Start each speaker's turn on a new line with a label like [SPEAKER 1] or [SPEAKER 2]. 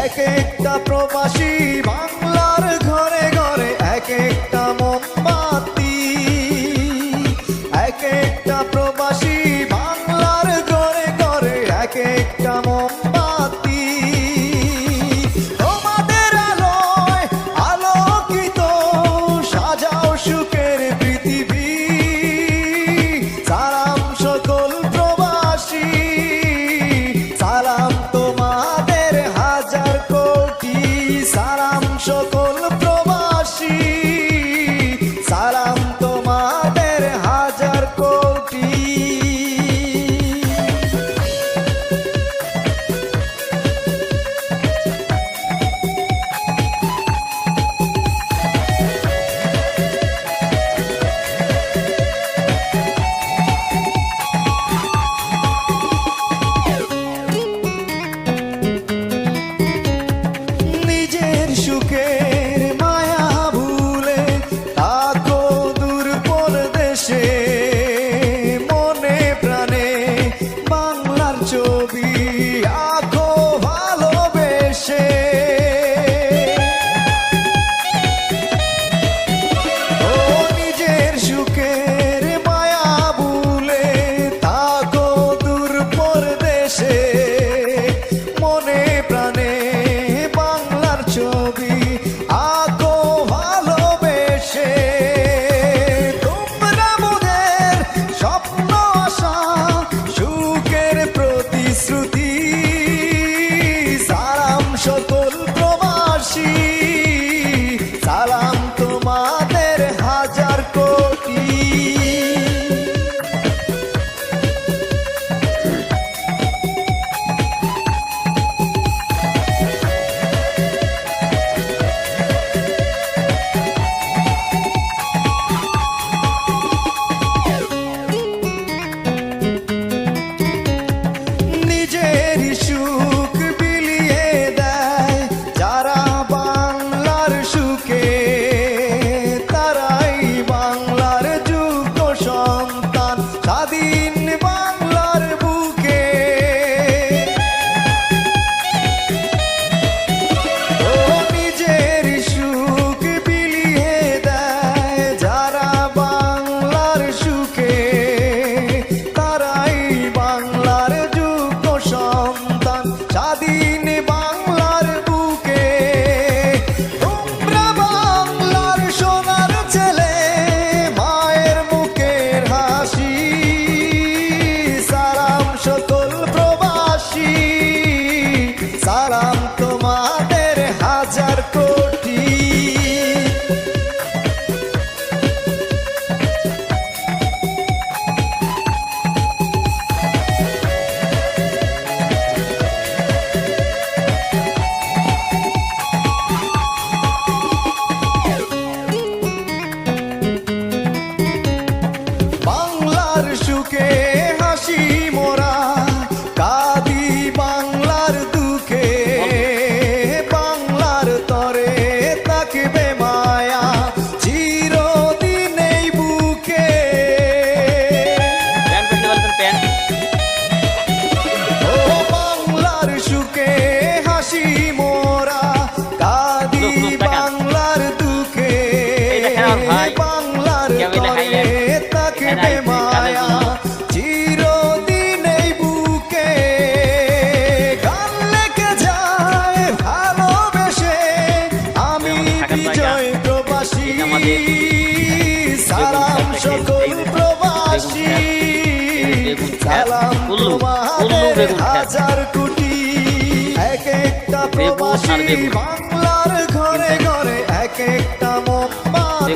[SPEAKER 1] এক একটা প্রবাসী বাংলার ঘরে ঘরে এক একটা মোমবাতি, এক একটা প্রবাসী বাংলার ঘরে ঘরে এক একটা মোমবাতি। তোমাদের আলোয় আলোকিত সাজাও সুখের পৃথিবী। সালাম সকল প্রবাসী, সালাম তোমাদের হাজার কোটি। সালাম সকল প্রবাসী, সালাম তোমাদের হাজার কোটি। নিজের সুখের মায়া ভুলে থাকো দূর পরদেশে, মনে প্রাণে বাংলার ছবি আঁকো ভালোবেসে। ও নিজের সুখের মায়া ভুলে থাকো দূর পরদেশে, মনে প্রাণে বাংলার ছবি আঁকো ভালোবেসে। তোমরা মোদের স্বপ্ন আশা সুখের প্রতিশ্রুতি। সালাম সকল প্রবাসী, সালাম তোমাদের হাজার কোটি। নিজের সুখ বিলিয়ে দেয় যারা বাংলার সুখে, তারাই বাংলার যোগ্য সন্তান স্বাধীন বাংলার বুকে। ও নিজের সুখ বিলিয়ে দেয় যারা বাংলার সুখে, তারাই বাংলার যোগ্য সন্তান স্বাধীন বাংলার বুকে। তোমরা বাংলার সোনার ছেলে, মায়ের মুখের হাসি। সালাম সকল প্রবাসী, সালাম তোমাদের হাজার কোটি। বাংলার সুখে হাসি মোরা, কাঁদি বাংলার দুঃখে। বাংলার তরে থাকবে মায়া চিরদিন এই বুকে। ও বাংলার সুখে হাসি মোরা, কাঁদি বাংলার দুঃখে। বাংলার তরে থাকবে মায়া চিরদিন এই বুকে। গান লেখে যায় ভালোবেসে আমি বিজয় প্রবাসী। সালাম সকল প্রবাসী, সালাম তোমাদের হাজার কোটি। এক একটা প্রবাসী বাংলার ঘরে ঘরে এক একটা মোমবাতি।